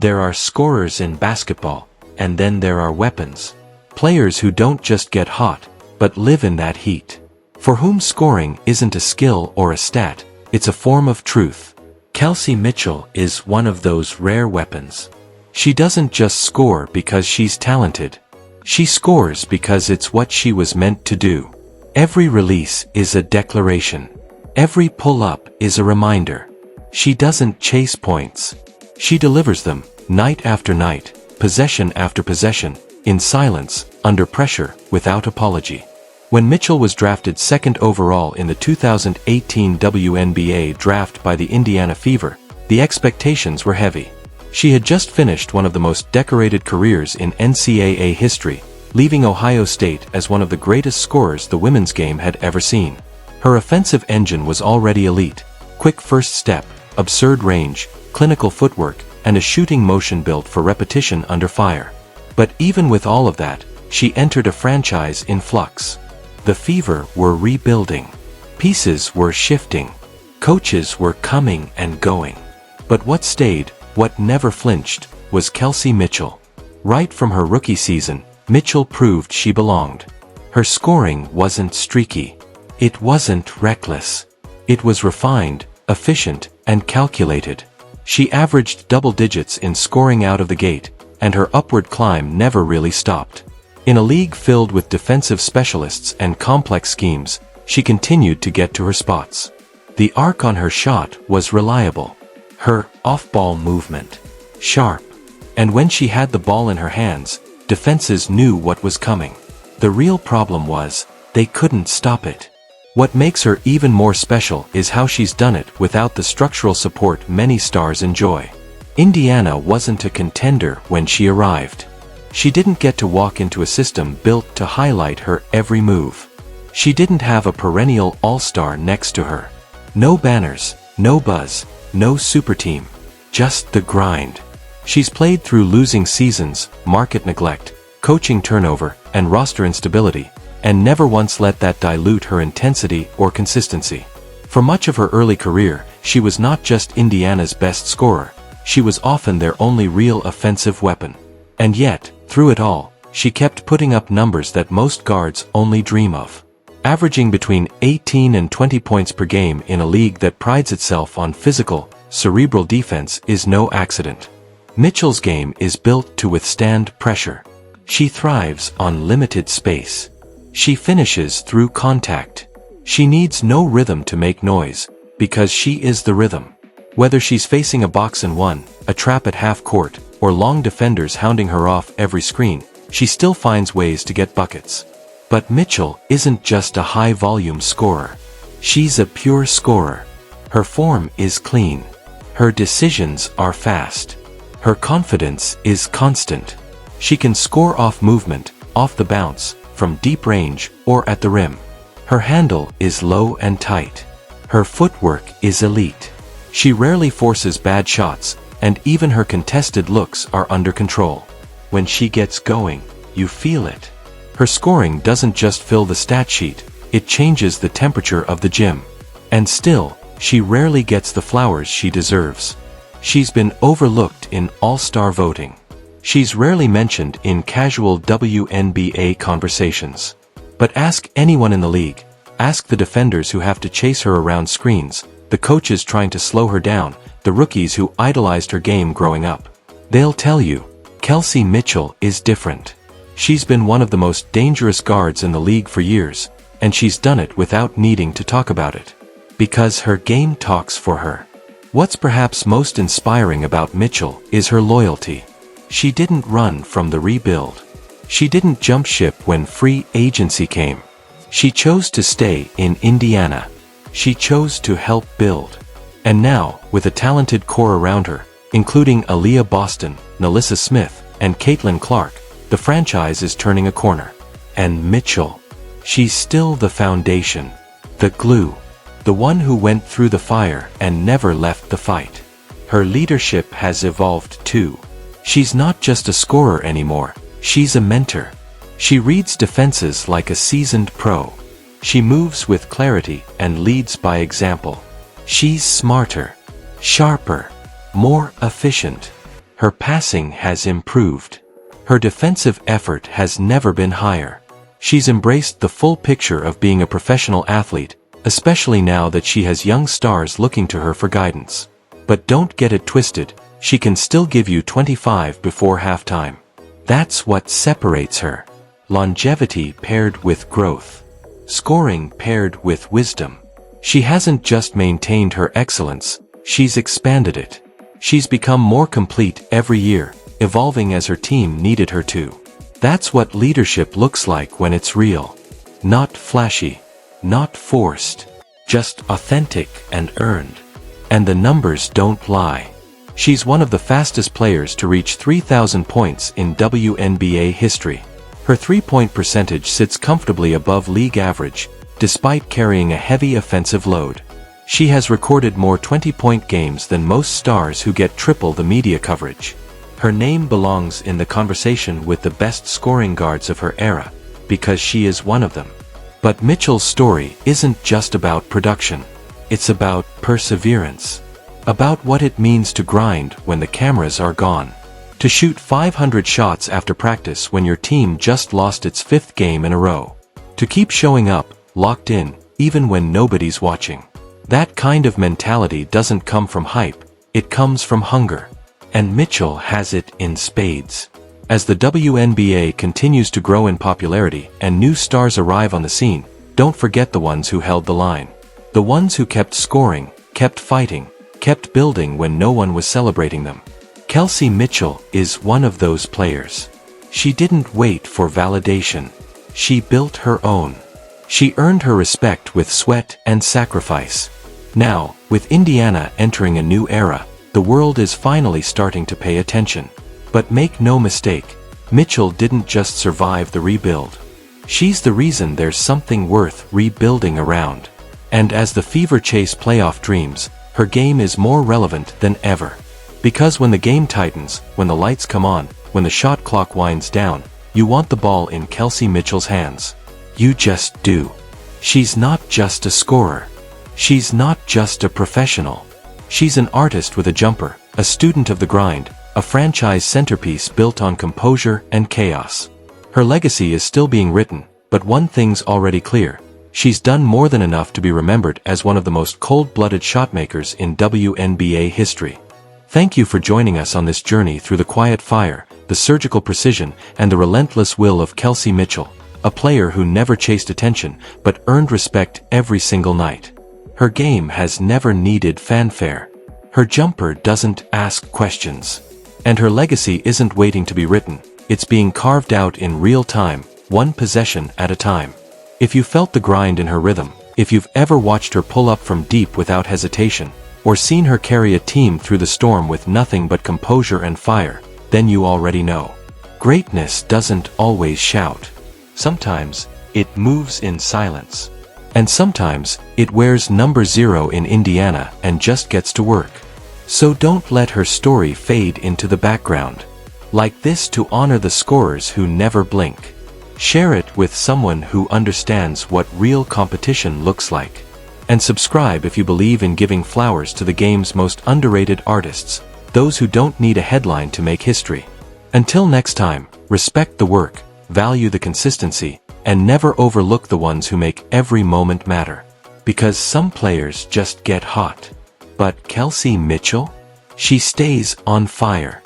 There are scorers in basketball, and then there are weapons. Players who don't just get hot, but live in that heat. For whom scoring isn't a skill or a stat, it's a form of truth. Kelsey Mitchell is one of those rare weapons. She doesn't just score because she's talented. She scores because it's what she was meant to do. Every release is a declaration. Every pull-up is a reminder. She doesn't chase points. She delivers them, night after night, possession after possession, in silence, under pressure, without apology. When Mitchell was drafted second overall in the 2018 WNBA draft by the Indiana Fever, the expectations were heavy. She had just finished one of the most decorated careers in NCAA history, leaving Ohio State as one of the greatest scorers the women's game had ever seen. Her offensive engine was already elite: quick first step, absurd range, clinical footwork, and a shooting motion built for repetition under fire. But even with all of that, she entered a franchise in flux. The Fever were rebuilding. Pieces were shifting. Coaches were coming and going. But what stayed, what never flinched, was Kelsey Mitchell. Right from her rookie season, Mitchell proved she belonged. Her scoring wasn't streaky. It wasn't reckless. It was refined, efficient, and calculated. She averaged double digits in scoring out of the gate, and her upward climb never really stopped. In a league filled with defensive specialists and complex schemes, she continued to get to her spots. The arc on her shot was reliable. Her off-ball movement sharp. And when she had the ball in her hands, defenses knew what was coming. The real problem was, they couldn't stop it. What makes her even more special is how she's done it without the structural support many stars enjoy. Indiana wasn't a contender when she arrived. She didn't get to walk into a system built to highlight her every move. She didn't have a perennial all-star next to her. No banners, no buzz, no super team. Just the grind. She's played through losing seasons, market neglect, coaching turnover, and roster instability, and never once let that dilute her intensity or consistency. For much of her early career, she was not just Indiana's best scorer, she was often their only real offensive weapon. And yet, through it all, she kept putting up numbers that most guards only dream of. Averaging between 18 and 20 points per game in a league that prides itself on physical, cerebral defense is no accident. Mitchell's game is built to withstand pressure. She thrives on limited space. She finishes through contact. She needs no rhythm to make noise, because she is the rhythm. Whether she's facing a box and one, a trap at half court, or long defenders hounding her off every screen, she still finds ways to get buckets. But Mitchell isn't just a high-volume scorer. She's a pure scorer. Her form is clean. Her decisions are fast. Her confidence is constant. She can score off movement, off the bounce, from deep range, or at the rim. Her handle is low and tight. Her footwork is elite. She rarely forces bad shots, and even her contested looks are under control. When she gets going, you feel it. Her scoring doesn't just fill the stat sheet, it changes the temperature of the gym. And still, she rarely gets the flowers she deserves. She's been overlooked in all-star voting. She's rarely mentioned in casual WNBA conversations. But ask anyone in the league, ask the defenders who have to chase her around screens, the coaches trying to slow her down, the rookies who idolized her game growing up. They'll tell you, Kelsey Mitchell is different. She's been one of the most dangerous guards in the league for years, and she's done it without needing to talk about it. Because her game talks for her. What's perhaps most inspiring about Mitchell is her loyalty. She didn't run from the rebuild. She didn't jump ship when free agency came. She chose to stay in Indiana. She chose to help build. And now, with a talented core around her, including Aaliyah Boston, Nalissa Smith, and Caitlin Clark, the franchise is turning a corner. And Mitchell. She's still the foundation. The glue. The one who went through the fire and never left the fight. Her leadership has evolved too. She's not just a scorer anymore, she's a mentor. She reads defenses like a seasoned pro. She moves with clarity and leads by example. She's smarter, sharper, more efficient. Her passing has improved. Her defensive effort has never been higher. She's embraced the full picture of being a professional athlete, especially now that she has young stars looking to her for guidance. But don't get it twisted, she can still give you 25 before halftime. That's what separates her. Longevity paired with growth. Scoring paired with wisdom. She hasn't just maintained her excellence, she's expanded it. She's become more complete every year, evolving as her team needed her to. That's what leadership looks like when it's real. Not flashy. Not forced. Just authentic and earned. And the numbers don't lie. She's one of the fastest players to reach 3,000 points in WNBA history. Her three-point percentage sits comfortably above league average, despite carrying a heavy offensive load. She has recorded more 20-point games than most stars who get triple the media coverage. Her name belongs in the conversation with the best scoring guards of her era, because she is one of them. But Mitchell's story isn't just about production. It's about perseverance. About what it means to grind when the cameras are gone. To shoot 500 shots after practice when your team just lost its 5th game in a row. To keep showing up, locked in, even when nobody's watching. That kind of mentality doesn't come from hype, it comes from hunger. And Mitchell has it in spades. As the WNBA continues to grow in popularity and new stars arrive on the scene, don't forget the ones who held the line. The ones who kept scoring, kept fighting, kept building when no one was celebrating them. Kelsey Mitchell is one of those players. She didn't wait for validation. She built her own. She earned her respect with sweat and sacrifice. Now, with Indiana entering a new era, the world is finally starting to pay attention. But make no mistake, Mitchell didn't just survive the rebuild. She's the reason there's something worth rebuilding around. And as the fever chase playoff dreams, her game is more relevant than ever. Because when the game tightens, when the lights come on, when the shot clock winds down, you want the ball in Kelsey Mitchell's hands. You just do. She's not just a scorer. She's not just a professional. She's an artist with a jumper, a student of the grind, a franchise centerpiece built on composure and chaos. Her legacy is still being written, but one thing's already clear. She's done more than enough to be remembered as one of the most cold-blooded shotmakers in WNBA history. Thank you for joining us on this journey through the quiet fire, the surgical precision, and the relentless will of Kelsey Mitchell, a player who never chased attention but earned respect every single night. Her game has never needed fanfare. Her jumper doesn't ask questions. And her legacy isn't waiting to be written, it's being carved out in real time, one possession at a time. If you felt the grind in her rhythm, if you've ever watched her pull up from deep without hesitation, or seen her carry a team through the storm with nothing but composure and fire, then you already know. Greatness doesn't always shout. Sometimes, it moves in silence. And sometimes, it wears number 0 in Indiana and just gets to work. So don't let her story fade into the background. Like this to honor the scorers who never blink. Share it with someone who understands what real competition looks like. And subscribe if you believe in giving flowers to the game's most underrated artists, those who don't need a headline to make history. Until next time, respect the work, value the consistency, and never overlook the ones who make every moment matter. Because some players just get hot. But Kelsey Mitchell? She stays on fire.